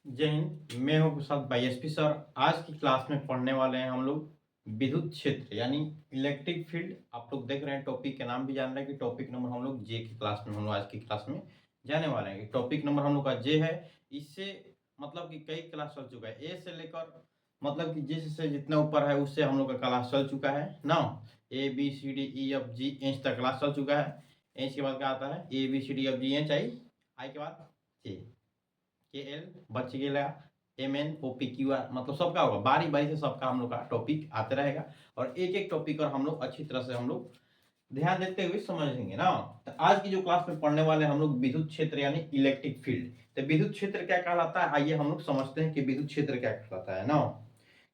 जय हिंद। मैं हूं प्रसाद भाई एसपी सर। आज की क्लास में पढ़ने वाले हैं हम लोग विद्युत क्षेत्र यानी इलेक्ट्रिक फील्ड। आप लोग देख रहे हैं टॉपिक के नाम भी जान रहे हैं कि टॉपिक नंबर हम लोग जे की क्लास में हम लोग आज की क्लास में जाने वाले हैं। टॉपिक नंबर हम लोग का जे है। इससे मतलब कि कई क्लास चल चुका है, ए से लेकर मतलब कि जिससे जितना ऊपर है उससे हम लोग का क्लास चल चुका है ना। A B C D E F G H तक क्लास चल चुका है। एच के बाद क्या आता है? A B C D F G H I के बाद जे के एल बच गया, M N O P Q R. मतलब सबका होगा, बारी बारी से सबका हम लोग का टॉपिक आते रहेगा और एक एक टॉपिक और हम लोग अच्छी तरह से हम लोग ध्यान देते हुए समझेंगे ना। तो आज की जो क्लास में पढ़ने वाले हम लोग विद्युत क्षेत्र यानी इलेक्ट्रिक फील्ड। तो विद्युत क्षेत्र क्या कहलाता है, आइए हम लोग समझते हैं कि विद्युत क्षेत्र क्या कहलाता है ना।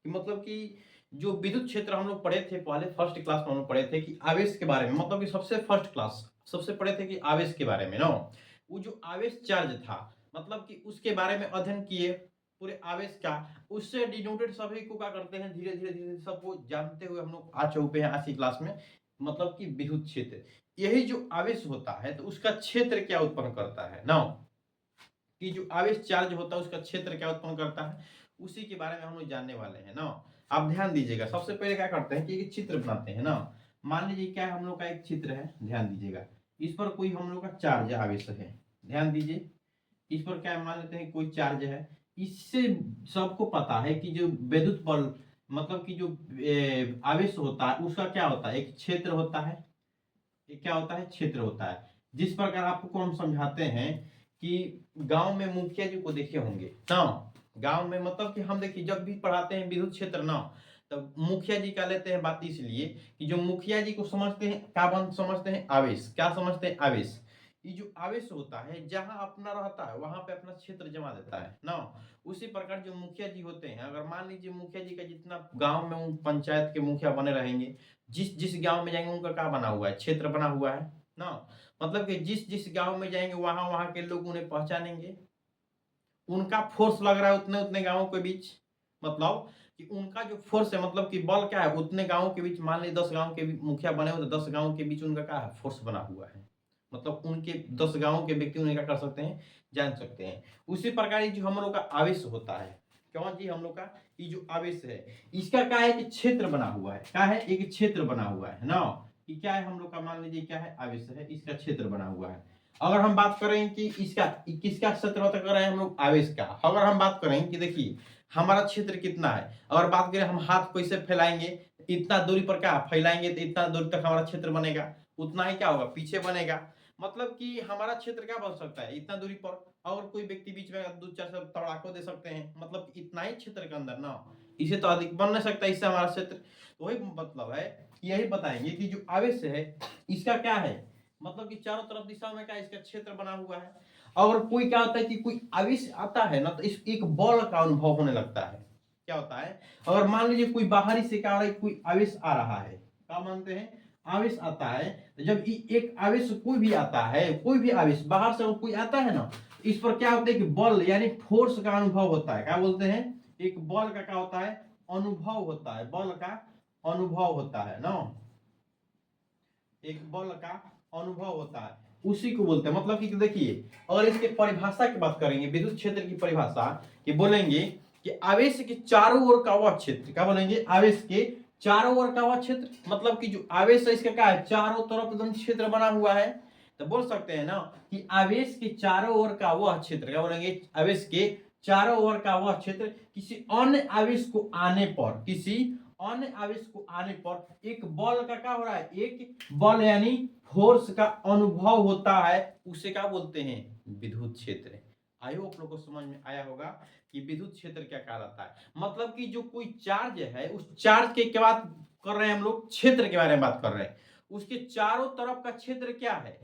कि मतलब कि जो विद्युत क्षेत्र हम लोग पढ़े थे पहले फर्स्ट क्लास में हम लोग पढ़े थे कि आवेश के बारे में, मतलब कि सबसे फर्स्ट क्लास सबसे पढ़े थे कि आवेश के बारे में ना। वो जो आवेश चार्ज था मतलब कि उसके बारे में अध्ययन किए पूरे आवेश का। उससे डिनोटेड सभी को क्या करते हैं, धीरे धीरे धीरे सबको जानते हुए हम लोग आ चुके हैं आज की क्लास में। मतलब कि विद्युत क्षेत्र यही जो आवेश होता है तो उसका क्षेत्र क्या उत्पन्न करता है ना। कि जो आवेश चार्ज होता है उसका क्षेत्र क्या उत्पन्न करता है उसी के बारे में हम लोग जानने वाले हैं ना। आप ध्यान दीजिएगा, सबसे पहले क्या करते हैं कि एक चित्र बनाते हैं ना। मान लीजिए क्या हम लोग का एक चित्र है, ध्यान दीजिएगा। इस पर कोई हम लोग का चार्ज आवेश है, ध्यान दीजिए। इस पर क्या मान लेते हैं कोई चार्ज है। इससे सबको पता है कि जो विद्युत बल मतलब कि जो आवेश होता है उसका क्या होता है, एक क्षेत्र होता है। एक क्या होता है, क्षेत्र होता है। जिस प्रकार आपको हम समझाते हैं कि गांव में मुखिया जी को देखे होंगे ना। गांव में मतलब कि हम देखिए जब भी पढ़ाते हैं विद्युत क्षेत्र ना, तब मुखिया जी का लेते हैं बात इसलिए कि जो मुखिया जी को समझते हैं क्या बन समझते हैं, आवेश। क्या समझते हैं, आवेश। ये जो आवेश होता है जहां अपना रहता है वहां पे अपना क्षेत्र जमा देता है ना। उसी प्रकार जो मुखिया जी होते हैं, अगर मान लीजिए मुखिया जी का जितना गांव में पंचायत के मुखिया बने रहेंगे, जिस जिस गांव में जाएंगे उनका क्या बना हुआ है, क्षेत्र बना हुआ है ना। मतलब कि जिस जिस गांव में जाएंगे वहां वहां के लोग उन्हें पहचानेंगे। उनका फोर्स लग रहा है उतने उतने गांवों के बीच। मतलब कि उनका जो फोर्स है मतलब कि बल क्या है उतने गांवों के बीच। मान लीजिए 10 गांव के मुखिया बने हो तो 10 गांवों के बीच उनका क्या है, फोर्स बना हुआ है। मतलब उनके 10 गांवों के व्यक्ति उन्हें क्या कर सकते हैं, जान सकते हैं। उसी प्रकार ये जो हम लोग का आवेश होता है, क्यों जी, हम लोग का ये जो आवेश है इसका क्या है कि क्षेत्र बना हुआ है। क्या है, एक क्षेत्र बना हुआ है ना। कि क्या है हम लोग का, मान लीजिए क्या है, आवेश है, इसका क्षेत्र बना हुआ है। अगर हम बात करें कि इसका किसका क्षेत्र कर रहे हैं हम लोग, आवेश का। अगर हम बात करें कि देखिए हमारा क्षेत्र कितना है, अगर बात करें हम हाथ कैसे फैलाएंगे, इतना दूरी पर क्या फैलाएंगे तो इतना दूरी तक हमारा क्षेत्र बनेगा। उतना ही क्या होगा, पीछे बनेगा। मतलब कि हमारा क्षेत्र क्या बन सकता है इतना दूरी पर। और कोई व्यक्ति बीच में दो चार सब तड़ाको दे सकते हैं, मतलब इतना ही क्षेत्र के अंदर ना। इसे तो अधिक बन नहीं सकता इससे हमारा क्षेत्र। तो वही मतलब है, यही बताएंगे कि जो आवेश है इसका क्या है, मतलब कि चारों तरफ दिशा में क्या इसका क्षेत्र बना हुआ है। और कोई क्या होता है कि कोई आवेश आता है ना तो इस एक बल का अनुभव होने लगता है। क्या होता है, अगर मान लीजिए कोई बाहरी से क्या आ रहा है, कोई आवेश आ रहा है, क्या मानते हैं, आवेश आता है। तो जब एक आवेश कोई भी आता है, कोई भी आवेश बाहर से कोई आता है ना, इस पर क्या होता है कि बल यानी फोर्स का अनुभव होता है। क्या बोलते हैं, एक बल का क्या होता है, अनुभव होता है। बल का अनुभव होता है ना, एक बल का अनुभव होता है, उसी को बोलते हैं। मतलब कि देखिए और इसके परिभाषा की बात करेंगे, विद्युत क्षेत्र की परिभाषा कि बोलेंगे कि आवेश के चारों ओर का वह क्षेत्र। क्या बोलेंगे, आवेश के चारों ओर का वह क्षेत्र। मतलब कि जो आवेश है इसका क्या है, चारों तरफ एकदम क्षेत्र बना हुआ है। तो बोल सकते हैं ना कि आवेश के चारों ओर का वह क्षेत्र। क्या बोलेंगे, आवेश के चारों ओर का वह क्षेत्र किसी अन्य आवेश को आने पर, किसी अन्य आवेश को आने पर एक बल का क्या हो रहा है, एक बल यानी फोर्स का अनुभव होता है, उसे क्या बोलते हैं, विद्युत क्षेत्र। आई होप आप लोग को समझ में आया होगा कि विद्युत क्षेत्र क्या कहलाता है। मतलब कि जो कोई चार्ज है उस चार्ज के बात कर रहे हैं हम लोग, क्षेत्र के बारे में बात कर रहे हैं। उसके चारों तरफ का क्षेत्र क्या है,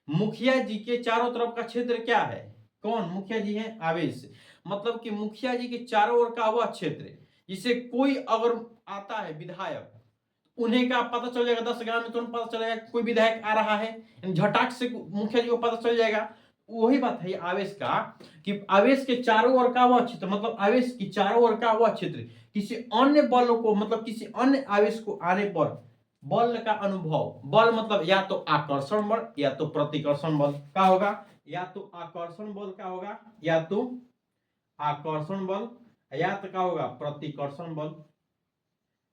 मुखिया जी के चारों तरफ का क्षेत्र क्या है, कौन, मुखिया जी है, आवेश। मतलब कि मुखिया जी के चारों ओर का वह क्षेत्र जिसे कोई अगर आता है विधायक, उन्हें का पता चल जाएगा, 10 गांव में तुरंत पता चलेगा कोई विधायक आ रहा है, झटाक से मुखिया जी को पता चल जाएगा। वही बात है आवेश का, कि आवेश के चारों ओर का वह क्षेत्र, मतलब आवेश की चारों ओर का वह क्षेत्र किसी अन्य बल को, मतलब किसी अन्य आवेश को आने पर बल का अनुभव। बल मतलब या तो आकर्षण बल या तो प्रतिकर्षण बल का होगा, या तो आकर्षण बल का होगा या तो आकर्षण बल, या तो क्या होगा प्रतिकर्षण बल,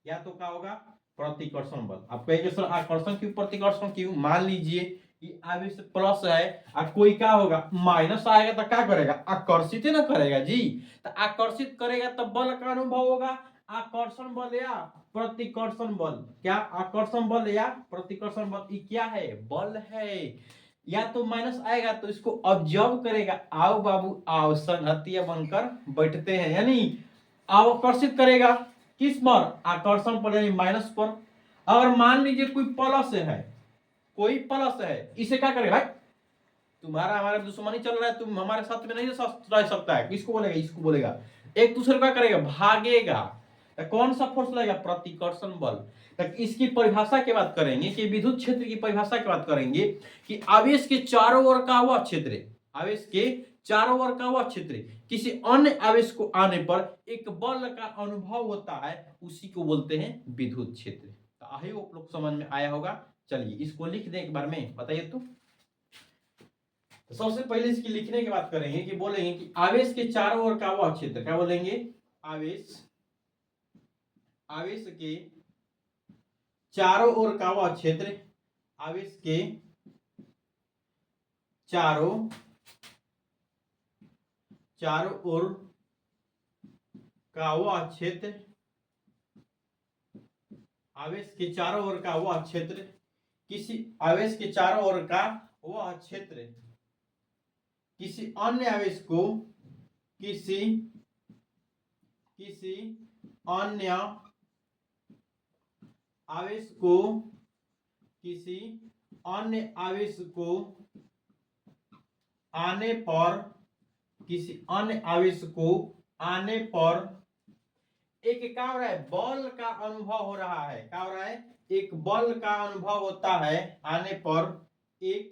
या तो क्या होगा प्रतिकर्षण बल। आप कहेंगे सर आकर्षण क्यों प्रतिकर्षण क्यों? मान लीजिए कि आवेश प्लस है और कोई क्या होगा माइनस आएगा तो क्या करेगा आकर्षित ही ना करेगा जी। तो आकर्षित करेगा तो बल का अनुभव होगा, आकर्षण बल या प्रतिकर्षण बल। क्या आकर्षण बल या प्रतिकर्षण बल, ये क्या है बल है। या तो माइनस आएगा तो इसको ऑब्जर्व करेगा, आओ बाबू आओ संगतिया बनकर बैठते हैं, यानी आकर्षित करेगा किस पर आकर्षण पर यानी माइनस पर। अगर मान लीजिए कोई प्लस है, कोई प्लस है, इसे क्या करेगा भाई तुम्हारा हमारा दुश्मनी चल रहा है, तुम हमारे साथ में नहीं रह सकता है, किसको बोलेगा इसको बोलेगा, एक दूसरे का करेगा भागेगा। तो कौन सा फोर्स लगेगा प्रतिकर्षण बल। तो इसकी परिभाषा की बात करेंगे कि विद्युत क्षेत्र की परिभाषा की बात करेंगे कि आवेश के चारों ओर का वह क्षेत्र, आवेश के चारों ओर का वह क्षेत्र किसी अन्य आवेश को आने पर एक बल का अनुभव होता है, उसी को बोलते हैं विद्युत क्षेत्र। तो आई होप लोग समझ में आया होगा। चलिए इसको लिख दें एक बार में, बताइए तो सबसे पहले इसकी लिखने की बात करेंगे कि बोलेंगे कि आवेश के चारों ओर का वह क्षेत्र, क्या बोलेंगे आवेश, आवेश के चारों ओर का वह क्षेत्र, आवेश के चारों ओर का वह क्षेत्र, आवेश के चारों ओर का वह क्षेत्र किसी आवेश के चारों ओर का वह क्षेत्र किसी अन्य आवेश को किसी अन्य आवेश को किसी अन्य आवेश को आने पर, किसी अन्य आवेश को आने पर एक क्या हो रहा है बल का अनुभव हो रहा है, क्या हो रहा है एक बल का अनुभव होता है आने पर, एक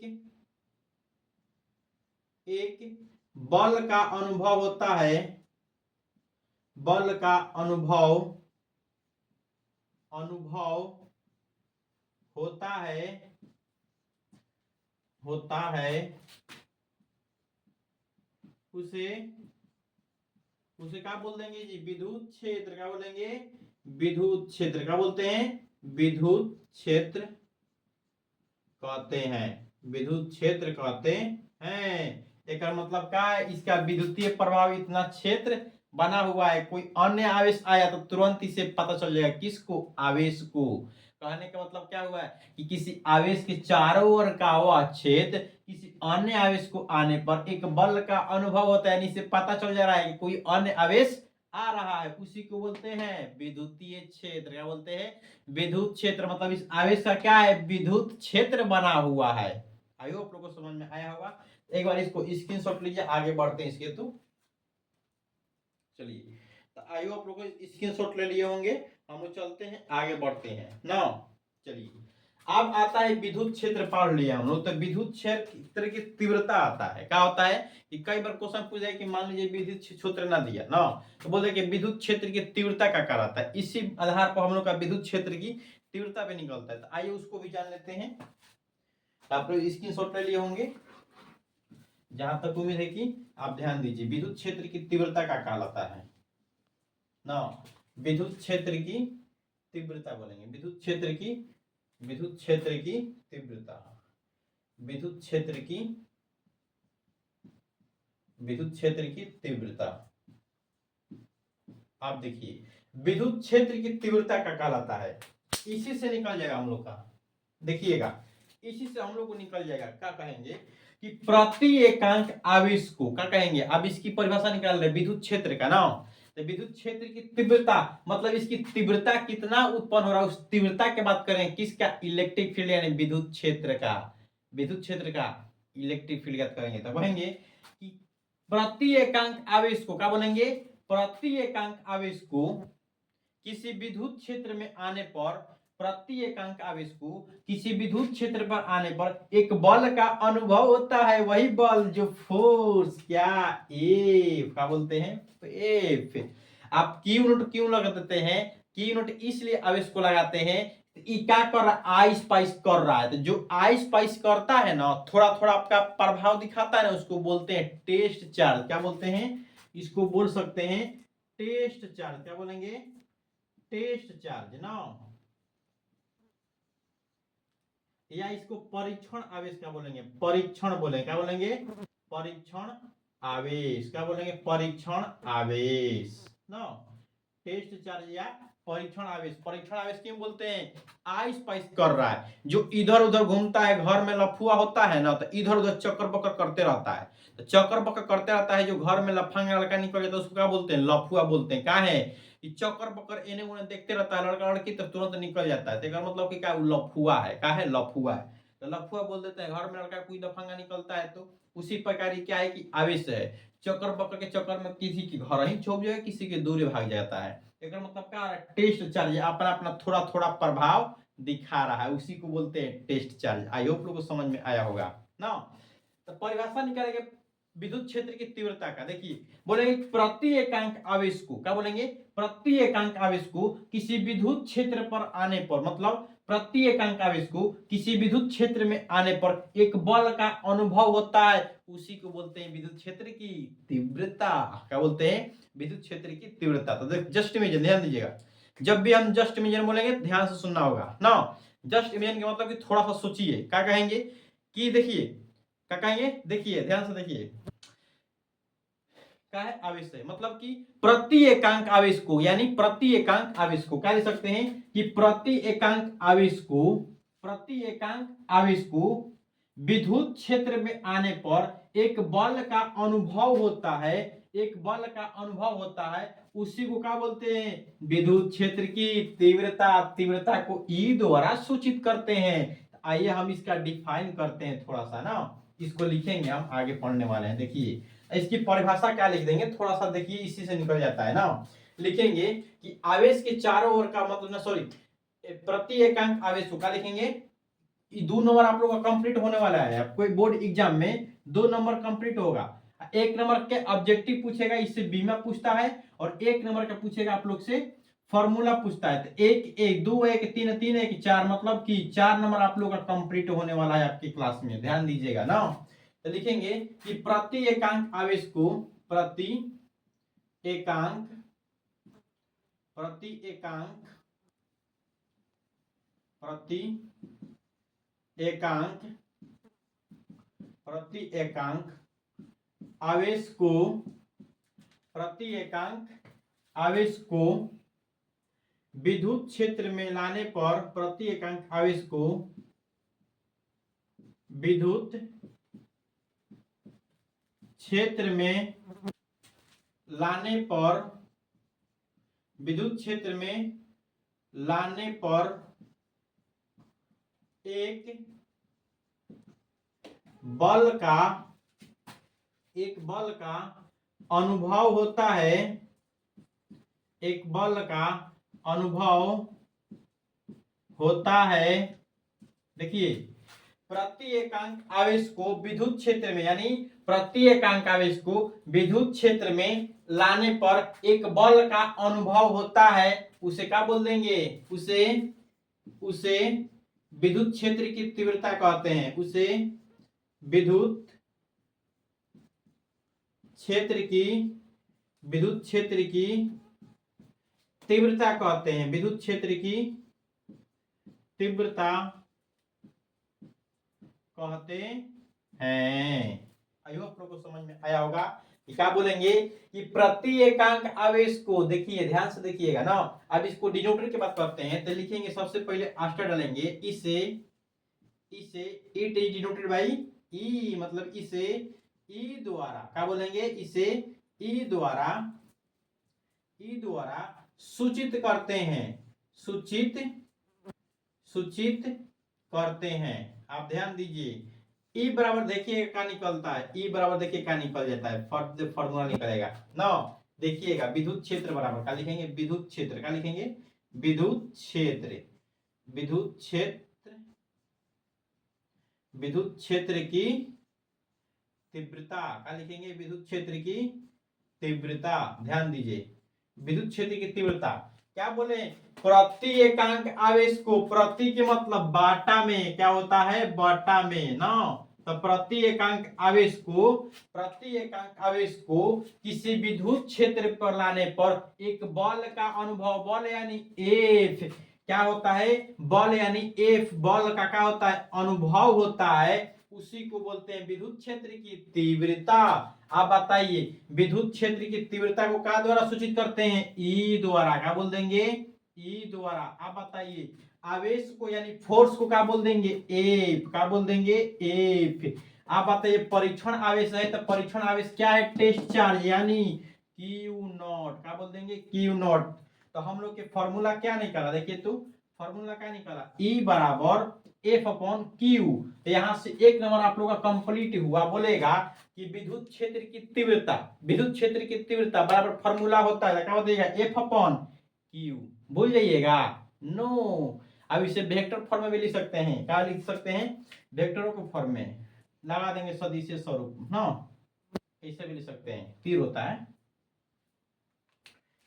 बल का अनुभव होता है, बल का अनुभव होता है उसे क्या बोल देंगे जी विद्युत क्षेत्र। क्या बोलेंगे विद्युत क्षेत्र। क्या बोलते हैं विद्युत क्षेत्र कहते हैं, विद्युत क्षेत्र कहते हैं। एक मतलब क्या है इसका विद्युतीय प्रभाव इतना क्षेत्र बना हुआ है, कोई अन्य आवेश आया तो तुरंत इसे पता चल जाएगा किसको आवेश को। कहने का मतलब क्या हुआ है कि किसी आवेश के चारों ओर का वह क्षेत्र किसी अन्य आवेश को आने पर एक बल का अनुभव होता है, यानी इसे पता चल जा रहा है कि कोई अन्य आवेश आ रहा है, उसी को बोलते हैं विद्युतीय क्षेत्र। क्या बोलते हैं विद्युत क्षेत्र। मतलब इस आवेश का क्या है विद्युत क्षेत्र बना हुआ है। आई होप लोगों को समझ में आया होगा। एक बार इसको स्क्रीनशॉट लीजिए, आगे बढ़ते हैं इसके। तो चलिए तो आई होप लोगों को स्क्रीनशॉट ले लिए होंगे, हम लोग चलते हैं आगे बढ़ते हैं ना। चलिए अब आता है विद्युत क्षेत्र पढ़ लिया हम लोग। तो विद्युत क्षेत्र की तीव्रता आता है, क्या होता है कि कई बार क्वेश्चन पूछा है कि मान लीजिए विद्युत क्षेत्र ना दिया ना, तो बोलते कि विद्युत क्षेत्र की तीव्रता का क्या रहता है, इसी आधार पर हम लोग का विद्युत क्षेत्र की तीव्रता पे निकलता है। तो आइए उसको भी जान लेते हैं। आप लोग स्क्रीनशॉट ले लिए होंगे, जहां तक उम्मीद है कि आप ध्यान दीजिए। विद्युत क्षेत्र की तीव्रता का क्या रहता है ना, विद्युत क्षेत्र की तीव्रता बोलेंगे, विद्युत क्षेत्र की तीव्रता, विद्युत क्षेत्र की तीव्रता। आप देखिए विद्युत क्षेत्र की तीव्रता का क्या लाता है, इसी से निकल जाएगा हम लोग का। देखिएगा इसी से हम लोग को निकल जाएगा, क्या कहेंगे कि प्रति एकांक आवेश को क्या कहेंगे। अब इसकी परिभाषा निकाल रहे विद्युत क्षेत्र का ना, तो विद्युत क्षेत्र की तीव्रता मतलब इसकी तीव्रता कितना उत्पन्न हो रहा है, उस तीव्रता की बात करें किसका इलेक्ट्रिक फील्ड यानी विद्युत क्षेत्र का, विद्युत क्षेत्र का इलेक्ट्रिक फील्ड याद करेंगे तो कहेंगे कि प्रति एकांक आवेश को क्या बोलेंगे प्रति एकांक आवेश को किसी विद्युत क्षेत्र में आने पर, प्रति एकांक आवेश को किसी विद्युत क्षेत्र पर आने पर एक बल का अनुभव होता है, वही बल जो फोर्स क्या एफ क्या बोलते हैं तो एफ। आप क्यू नोट क्यों लगा देते हैं, क्यू नोट इसलिए आवेश को लगाते हैं क्या कर रहा आई स्पाइस कर रहा है, तो जो आई स्पाइस करता है ना थोड़ा थोड़ा आपका प्रभाव दिखाता है ना, उसको बोलते हैं टेस्ट चार्ज। क्या बोलते हैं इसको बोल सकते हैं टेस्ट चार्ज। क्या बोलेंगे? टेस्ट चार्ज ना, या इसको परीक्षण आवेश क्या बोलेंगे? परीक्षण बोलेंगे। क्या बोलेंगे? परीक्षण आवेश। क्या बोलेंगे? परीक्षण आवेश ना, टेस्ट चार्ज या परीक्षण आवेश। परीक्षण आवेश क्यों बोलते हैं? आइस पाइस कर रहा है, जो इधर उधर घूमता है, घर में लफुआ होता है ना, तो इधर उधर चक्कर बक्कर करते रहता है। तो चक्कर बक्कर करते रहता है, जो घर में लफंगा लड़का निकल जाता है उसको क्या बोलते हैं? लफुआ बोलते हैं। क्या है कि चक्कर बक्कर एने ओने देखते रहता है लड़का लड़की, तो तुरंत निकल जाता है। तो मतलब कि क्या लफुआ है? क्या है? लफुआ है। तो लफुआ बोल देते हैं। घर में लड़का कोई लफंगा निकलता है तो उसी प्रकार ही क्या है कि आवेश है, चक्कर बक्कर के चक्कर में किसी के घर ही छोप जाएगा, किसी के दूर भाग जाता है। एक मतलब क्या है? टेस्ट चार्ज अपना अपना थोड़ा थोड़ा प्रभाव दिखा रहा है, उसी को बोलते हैं टेस्ट चार्ज। आई होप लोगों को समझ में आया होगा ना। तो परिभाषा निकालेंगे विद्युत क्षेत्र की तीव्रता का। देखिए बोलेंगे प्रति एकांक आवेश को, क्या बोलेंगे? प्रति एकांक आवेश को किसी विद्युत क्षेत्र पर आने पर, मतलब प्रति एकांक आवेश को किसी विद्युत क्षेत्र में आने पर एक बल का अनुभव होता है, उसी को बोलते हैं विद्युत क्षेत्र की तीव्रता। क्या बोलते हैं? विद्युत क्षेत्र की तीव्रता। तो जस्ट इमेजिन, ध्यान दीजिएगा, जब भी हम जस्ट इमेजिन बोलेंगे ध्यान से सुनना होगा ना। जस्ट इमेजिन का मतलब कि थोड़ा सा सोचिए, क्या कहेंगे कि देखिए, क्या कहेंगे? देखिए ध्यान से देखिए, क्या है? आवेश है, मतलब कि प्रति एकांक आवेश को, यानी प्रति एकांक आवेश को क्या लिख सकते हैं कि प्रति एकांक आवेश को, प्रति एकांक आवेश को विद्युत क्षेत्र में आने पर एक बल का अनुभव होता है, एक बल का अनुभव होता है, उसी को क्या बोलते हैं? विद्युत क्षेत्र की तीव्रता। तीव्रता को ई द्वारा सूचित करते हैं। आइए हम इसका डिफाइन करते हैं थोड़ा सा ना, इसको लिखेंगे, हम आगे पढ़ने वाले हैं। देखिए इसकी परिभाषा क्या लिख देंगे, थोड़ा सा देखिए, इसी से निकल जाता है ना। लिखेंगे कि आवेश के चारों ओर का मतलब ना, सॉरी, प्रति एकांक आवेश को क्या लिखेंगे? 2 नंबर आप लोग का कंप्लीट होने वाला है। कोई बोर्ड एग्जाम में 2 नंबर कंप्लीट होगा। 1 नंबर के ऑब्जेक्टिव पूछेगा, इससे बीमा पूछता है, और 1 नंबर का पूछेगा आप लोग से फॉर्मूला पूछता है। तो 1 1 2 1 3 3 1 4, मतलब कि 4 नंबर आप लोग का कंप्लीट होने वाला है आपकी क्लास में, ध्यान दीजिएगा ना। तो लिखेंगे कि प्रति एकांक आवेश को, प्रति एकांक, प्रति एकांक, प्रति एकांक, प्रति एकांक आवेश को, प्रति एकांक आवेश को विद्युत क्षेत्र में लाने पर, प्रति एकांक आवेश को विद्युत क्षेत्र में लाने पर, विद्युत क्षेत्र में लाने पर एक बल का, एक बल का अनुभव होता है, एक बल का अनुभव होता है। देखिए प्रति एकांक आवेश को विद्युत क्षेत्र में, यानी प्रति एकांक आवेश को विद्युत क्षेत्र में लाने पर एक बल का अनुभव होता है, उसे क्या बोल देंगे? उसे विद्युत क्षेत्र की तीव्रता कहते हैं। उसे विद्युत क्षेत्र की, विद्युत क्षेत्र की तीव्रता कहते हैं। विद्युत क्षेत्र की तीव्रता कहते हैं। आई होप आपको समझ में आया होगा। क्या बोलेंगे कि प्रति एकांक आवेश को, देखिए ध्यान से देखिएगा ना। अब इसको डिनोटर की बात करते हैं, तो लिखेंगे सबसे पहले आस्टर डालेंगे, इसे it is denoted by E, मतलब इसे ई द्वारा, क्या बोलेंगे? इसे ई द्वारा, ई द्वारा सूचित करते हैं, सूचित करते हैं। आप ध्यान दीजिए, ई बराबर देखिए क्या निकलता है, ई बराबर देखिए क्या निकल जाता है, फॉर्मूला निकलेगा ना। देखिएगा विद्युत क्षेत्र बराबर क्या लिखेंगे? विद्युत क्षेत्र, क्या लिखेंगे? विद्युत क्षेत्र, विद्युत क्षेत्र, विद्युत क्षेत्र की तीव्रता, क्या लिखेंगे? विद्युत क्षेत्र की तीव्रता। ध्यान दीजिए, विद्युत क्षेत्र की तीव्रता क्या बोले? प्रति एकांक आवेश को, प्रति के मतलब बाटा में, क्या होता है? बाटा में ना, तो प्रति एकांक आवेश को किसी विद्युत क्षेत्र पर लाने पर एक बल का अनुभव, बल यानी एफ क्या होता है, बल यानी एफ, बल का क्या होता है, अनुभव होता है, उसी को बोलते हैं विद्युत क्षेत्र की तीव्रता। आप बताइए विद्युत क्षेत्र की तीव्रता को क्या द्वारा सूचित करते हैं, ई द्वारा। क्या बोल देंगे, ई द्वारा। आप बताइए आवेश को यानी फोर्स को क्या बोल देंगे, एफ। क्या बोल देंगे, एफ। आप बताइए परीक्षण आवेश है तो परीक्षण आवेश क्या है, टेस्ट चार्ज यानी क्यू नॉट। क्या बोल देंगे, क्यू नॉट। तो हम लोग के फॉर्मूला क्या निकाला, देखिए तो फॉर्मूला क्या निकाला, ई बराबर एफ अपॉन क्यू। तो यहां से एक नंबर आप लोग का कंप्लीट हुआ। बोलेगा कि विद्युत क्षेत्र की तीव्रता, विद्युत क्षेत्र की तीव्रता बराबर फॉर्मूला होता है, क्या होता है, एफ अपॉन क्यू। भूल जाइएगा, नो। अब इसे वेक्टर फॉर्म में भी लिख सकते हैं, क्या लिख सकते हैं, वेक्टरों के फॉर्म में लगा देंगे सदिश स्वरूप ना, ऐसे भी लिख सकते हैं, तीर होता है।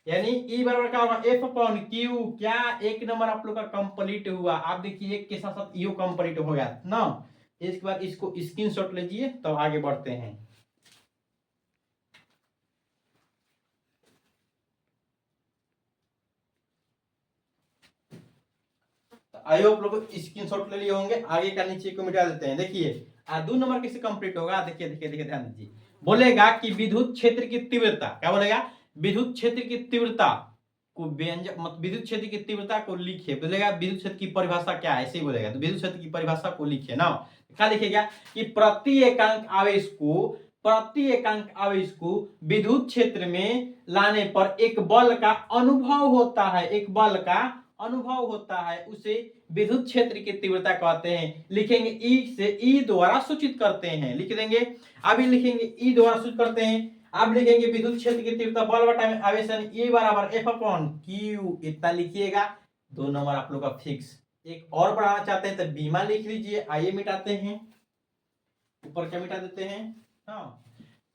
यानी ई बराबर क्या होगा, एफ अपॉन क्यू। क्या एक नंबर आप लोग का कंप्लीट हुआ। आप देखिए एक के साथ साथ यू कंप्लीट हो गया ना। इसके बाद इसको स्क्रीनशॉट लीजिए तो आगे बढ़ते हैं। आई होप लोग स्क्रीनशॉट ले लिए होंगे। आगे का नीचे को मिटा देते हैं। देखिए 2 नंबर कैसे कंप्लीट होगा, देखिए देखिए देखिए ध्यान दीजिए। बोलेगा कि विद्युत क्षेत्र की तीव्रता, क्या बोलेगा, विद्युत क्षेत्र की तीव्रता को व्यंजक मत विद्युत क्षेत्र की तीव्रता को लिखिए। बोलेगा विद्युत क्षेत्र की परिभाषा क्या है, ऐसे ही बोलेगा। तो विद्युत क्षेत्र की परिभाषा को लिखिए ना। क्या लिखेगा कि प्रति एकांक आवेश को विद्युत क्षेत्र में लाने पर एक बल का अनुभव होता है, एक बल का अनुभव होता है, उसे विद्युत क्षेत्र की तीव्रता कहते हैं। लिखेंगे ई से, ई द्वारा सूचित करते हैं, लिख देंगे। अभी लिखेंगे ई द्वारा सूचित करते हैं। अब लिखेंगे विद्युत क्षेत्र की तीव्रता बल बटा में आवेश ई बराबर एफ अपॉन क्यू, इतना लिखिएगा। 2 नंबर आप लोग का फिक्स। एक और बढ़ाना चाहते हैं तो बीमा लिख लीजिए। आइए मिटाते हैं, ऊपर क्या मिटा देते हैं। हाँ,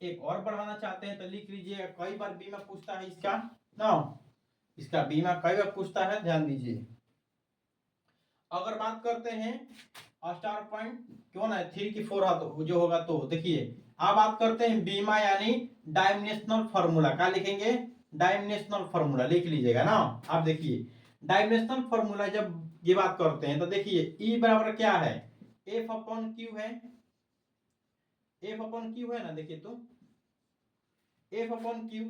एक और बढ़ाना चाहते हैं तो लिख लीजिए। कई बार बीमा पूछता है इसका ना, इसका बीमा कई बार पूछता है, ध्यान दीजिए। अगर बात करते हैं स्टार पॉइंट क्यों ना 3 की 4 तो जो होगा, तो देखिए अब बात करते हैं बीमा यानी डायमेंशनल फार्मूला। क्या लिखेंगे, डायमेंशनल फार्मूला लिख लीजिएगा ना। आप देखिए डायमेंशनल फार्मूला जब ये बात करते हैं तो देखिए ई बराबर क्या है, एफ अपॉन क्यू है, एफ अपॉन क्यू है ना। देखिए तो एफ अपॉन क्यू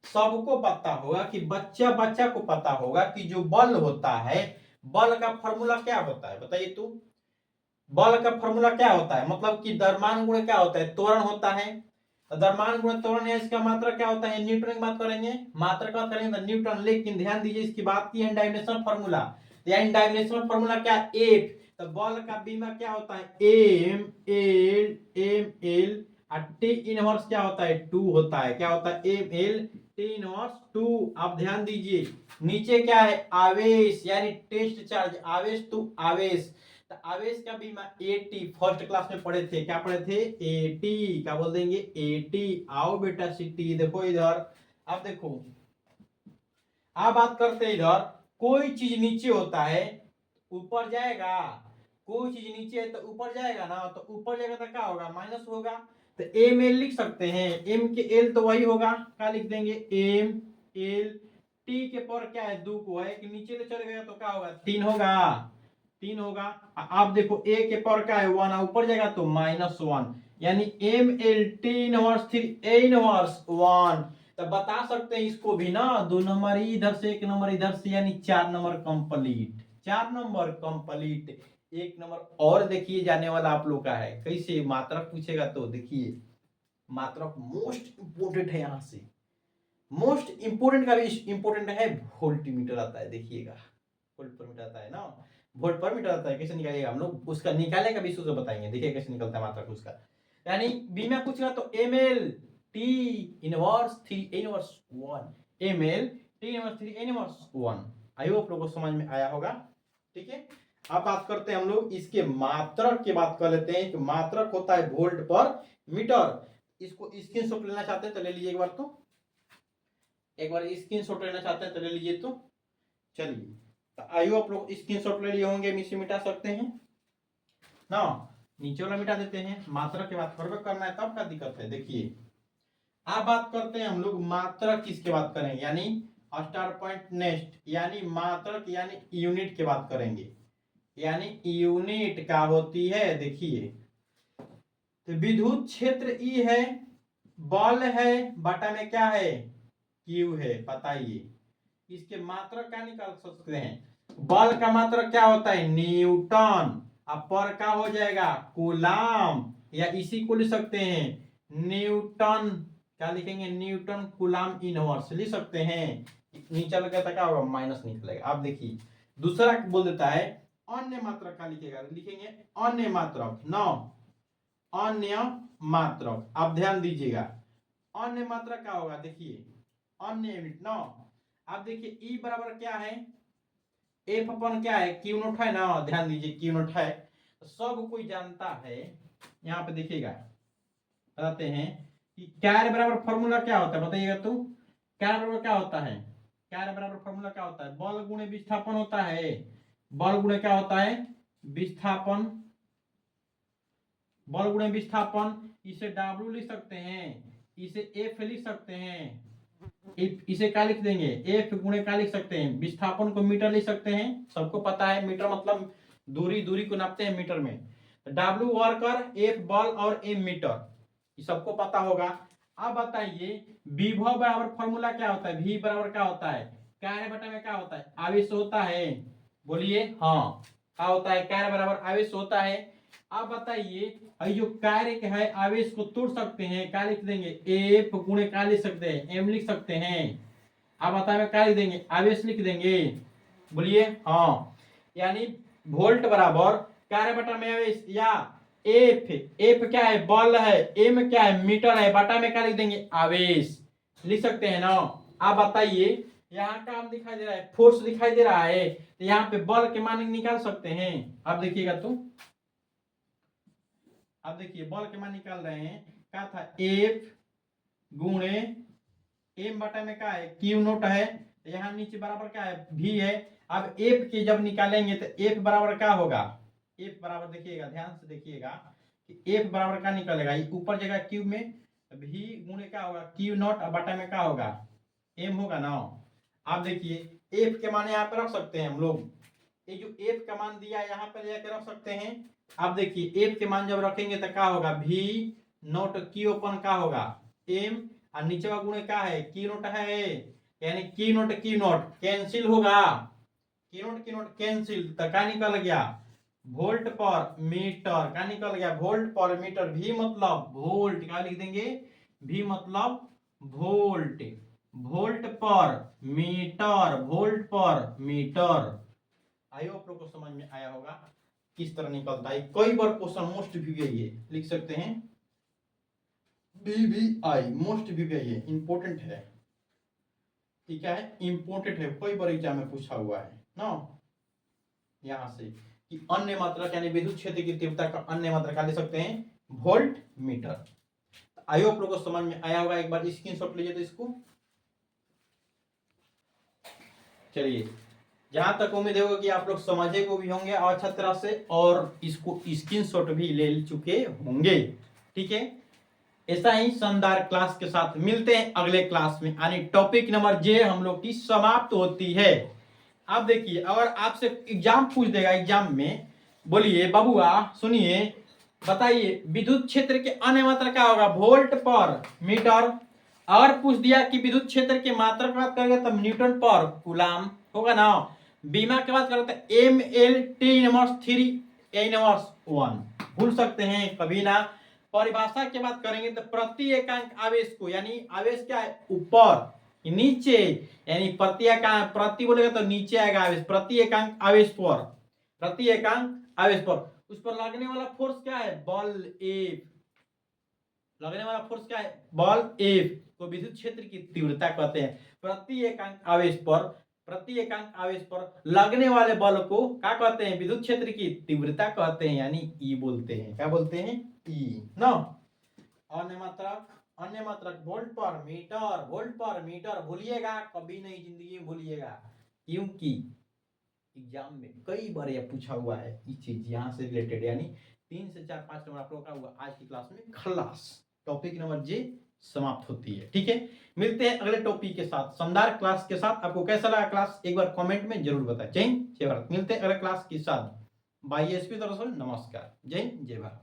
सबको पता होगा कि बच्चा को पता होगा कि जो बल होता है, बल का फॉर्मूला क्या होता है, बताइए तो। बल का फॉर्मूला क्या होता है, मतलब कि द्रव्यमान गुणे क्या होता है, त्वरण होता है। तो द्रव्यमान गुणे त्वरण है, इसका मात्रा क्या होता है, न्यूटन की बात करेंगे, मात्रा की बात करेंगे तो न्यूटन। लेकिन ध्यान दीजिए इसकी बात की है डायमेंशनल फार्मूला, यानी डायमेंशनल फार्मूला क्या, एफ। तो बल का बीमा क्या होता है, एम एल और टी इनवर्स क्या होता है, 2 होता है। क्या होता है, एम एल टी इनवर्स 2। आप ध्यान दीजिए नीचे क्या है, आवेश यानी टेस्ट चार्ज, आवेश टू आवेश। तो आवेश का बीमा एटी, फर्स्ट क्लास में पढ़े थे, क्या पढ़े थे, एटी। क्या बोल देंगे, एटी। आओ बेटा सिटी, देखो इधर। अब देखो आप बात करते हैं इधर, कोई चीज नीचे होता है ऊपर जाएगा, कोई चीज नीचे है तो ऊपर जाएगा ना। तो ऊपर जाएगा तो क्या होगा, माइनस होगा। तो एम एल लिख सकते हैं, एम के एल तो वही होगा, क्या लिख देंगे, एम एल। टी के पर क्या है, 2 को है कि नीचे तो चले गया तो क्या होगा, 3 होगा, 3 होगा। आप देखो ए के पर क्या है, 1, ऊपर जाएगा तो -1, यानी M L T inverse 3 A inverse 1। तो बता सकते हैं इसको भी ना, 2 नंबर इधर से 1 नंबर इधर से, यानी 4 number complete, 4 number complete. 1 number और देखिए जाने वाला आप लोग का है, कैसे मात्रक पूछेगा तो देखिए मात्रक मोस्ट इंपोर्टेंट है। यहां से मोस्ट इंपोर्टेंट का भी इंपोर्टेंट है, वोल्टमीटर आता है, देखिएगा वोल्ट पर मीटर आता है ना, वोल्ट पर मीटर आता है। कैसे निकालिएगा, हम लोग उसका निकाले का भी सूत्र बताएंगे, देखिए कैसे निकलता है मात्रक उसका। यानी बी में पूछेगा तो M L T inverse 3 inverse 1, M L T inverse 3 inverse 1। I hope लोगों को समझ में आया होगा, ठीक है। अब बात करते हैं हम लोग इसके मात्रक की बात कर लेते हैं कि मात्रक होता है वोल्ट पर मीटर। इसको स्क्रीनशॉट लेना चाहते हैं तो ले लीजिए एक बार, तो एक बार स्क्रीनशॉट लेना चाहते हैं तो ले लीजिए। तो चलिए, तो आइयो आप लोग स्क्रीनशॉट ले लिए होंगे, मिटा सकते हैं ना। नीचे वाला मिटा देते हैं, मात्रक की बात करना है तब क्या दिक्कत है। देखिए अब बात करते हैं हम लोग मात्रक किसके बात करेंगे, यानी स्टार पॉइंट नेक्स्ट, यानी मात्रक यानी यूनिट की बात करेंगे, यानी यूनिट क्या होती है। देखिए तो विद्युत क्षेत्र ई है, बल है, बटा में क्या है क्यू है, बताइए इसके मात्रक क्या निकाल सकते हैं। बल का मात्रक क्या होता है न्यूटन, अब पर क्या हो जाएगा कूलाम, या इसी को लिख सकते हैं न्यूटन, क्या लिखेंगे न्यूटन कूलाम इनवर्स लिख सकते हैं। नीचे लगा था क्या होगा माइनस निकलेगा। अब देखिए दूसरा बोल देता है अन्य मात्रक, क्या लिखेगा लिखेंगे अन्य मात्रक, नौ अन्य मात्रक। आप ध्यान दीजिएगा अन्य मात्रक क्या होगा, देखिए अन्य यूनिट नौ। अब देखिए ई बराबर क्या है एफ अपन क्या है क्यू नोट है ना, ध्यान दीजिए क्यू नोट है, तो सब कोई जानता है। यहाँ पे देखिएगा बताते हैं कि कार्य बराबर फॉर्मूला क्या होता है, बताइएगा तो कार्य बराबर क्या होता है, कार्य बराबर फॉर्मूला क्या होता है बल गुणे विस्थापन होता है। बल गुणे क्या होता है विस्थापन, बल गुणे विस्थापन, इसे W लिख सकते हैं, इसे F लिख सकते हैं, इसे क्या लिख देंगे F गुणे क्या लिख सकते हैं विस्थापन को मीटर लिख सकते हैं। सबको पता है मीटर मतलब दूरी, दूरी को नापते हैं मीटर में। W वर्कर, F बल और M मीटर, ये सबको पता होगा। अब बताइए विभव बराबर फॉर्मूला क्या होता है, V बराबर क्या होता है कार्य बटा में क्या होता है आवेश होता है, बोलिए हाँ क्या होता है कार्य बराबर आवेश होता है। अब बताइए जो कार्य है आवेश को तोड़ सकते हैं, क्या लिख देंगे एफ गुणे क्या लिख सकते हैं एम लिख सकते हैं। अब बताइए क्या लिख देंगे आवेश लिख देंगे, बोलिए हाँ, यानी वोल्ट बराबर कार्य बटा में आवेश, या एफ, एफ क्या है बल है, एम क्या है मीटर है, बटा में क्या लिख देंगे आवेश लिख सकते हैं ना। आप बताइए यहाँ काम दिखाई दे रहा है फोर्स दिखाई दे रहा है, तो यहाँ पे बल के मान निकाल सकते हैं। आप देखिएगा तो अब देखिए बल के मान निकाल रहे हैं, क्या था एफ गुणे एम बटा में क्या है क्यू नोट है, तो यहाँ नीचे बराबर क्या है भी है। अब एफ के जब निकालेंगे तो एफ बराबर क्या होगा, एफ बराबर देखिएगा ध्यान से देखिएगा कि एफ बराबर क्या निकलेगा, ऊपर जगह क्यू में भी गुणे क्या होगा क्यू नोट, बटा में क्या होगा एम होगा ना। आप देखिए एफ के मान यहाँ पे रख सकते हैं हम लोग, ये जो एफ का मान दिया है यहाँ पे लेके रख सकते हैं। आप देखिए एफ के मान जब रखेंगे तो क्या होगा भी नोट क्यू अपन क्या होगा एम, और नीचे का गुणे क्या है क्यू नोट है, यानी क्यू नोट कैंसिल होगा, क्यू नोट कैंसिल, तो क्या निकल गया वोल्ट पर मीटर, क्या निकल गया वोल्ट पर मीटर, भी मतलब वोल्ट, क्या लिख देंगे भी मतलब वोल्ट, वोल्ट पर मीटर, वोल्ट पर मीटर। आई होप लोग को समझ में आया होगा किस तरह निकलता है। कई बार क्वेश्चन मोस्ट वीवीआई है लिख सकते हैं, बीवीआई मोस्ट वीवीआई है, इंपॉर्टेंट है, ठीक है इंपॉर्टेंट है, कई बार एग्जाम में पूछा हुआ है ना। यहां से कि अन्य मात्रक यानी विद्युत क्षेत्र की तीव्रता का अन्य मात्रक ले सकते हैं वोल्ट मीटर। आई होप लोग को समझ में आया होगा, एक बार स्क्रीनशॉट लीजिए तो इसको। चलिए जहां तक उम्मीद होगा कि आप लोग समझे को भी होंगे और अच्छा तरह से, और इसको स्क्रीनशॉट भी ले चुके होंगे, ठीक है। ऐसा ही शानदार क्लास के साथ मिलते हैं अगले क्लास में, यानी टॉपिक नंबर जे हम लोग की समाप्त होती है। आप देखिए अगर आपसे एग्जाम पूछ देगा एग्जाम में, बोलिए बाबूआ सुनिए बताइए विद्युत क्षेत्र के अन्य मात्रा क्या होगा वोल्ट पर मीटर, अगर पूछ दिया कि विद्युत क्षेत्र के मात्रा की बात करेंगे तब न्यूटन पर कूलाम होगा ना, बीमा की बात करें तो M L T inverse 3 A inverse 1, भूल सकते हैं कभी ना। परिभाषा की बात करेंगे तो प्रति एकांक आवेश को, यानी आवेश क्या है ऊपर नीचे, यानी प्रति एकांक, प्रति बोलेगा तो नीचे आएगा आवेश, प्रति एकांक आवेश पर, प्रति एकांक आवेश पर उस पर लगने वाला फोर्स क्या है बल एफ, लगने वाला फोर्स क्या है बल एफ को विद्युत क्षेत्र की तीव्रता कहते हैं। प्रति एकांक आवेश पर, प्रति एकांक आवेश पर लगने वाले बल को क्या कहते हैं विद्युत क्षेत्र की तीव्रता कहते हैं, यानी ई बोलते हैं, क्या बोलते हैं ई ना। अन्य मात्रक, अन्य मात्रक वोल्ट पर मीटर, वोल्ट पर मीटर भूलिएगा कभी नहीं जिंदगी में भूलिएगा, क्योंकि एग्जाम में कई बार यह पूछा हुआ है ये चीज यहाँ से रिलेटेड, यानी 3 से 4-5 नंबर आप लोगों का हुआ आज की क्लास में खल्लास। टॉपिक नंबर जे समाप्त होती है। ठीक है, मिलते हैं अगले टॉपिक के साथ, शानदार क्लास के साथ। आपको कैसा लगा क्लास एक बार कमेंट में जरूर बताएं। जय हिंद जय भारत। मिलते हैं अगले क्लास के साथ। बाय एसपी तरफ से नमस्कार। जय हिंद जय भारत।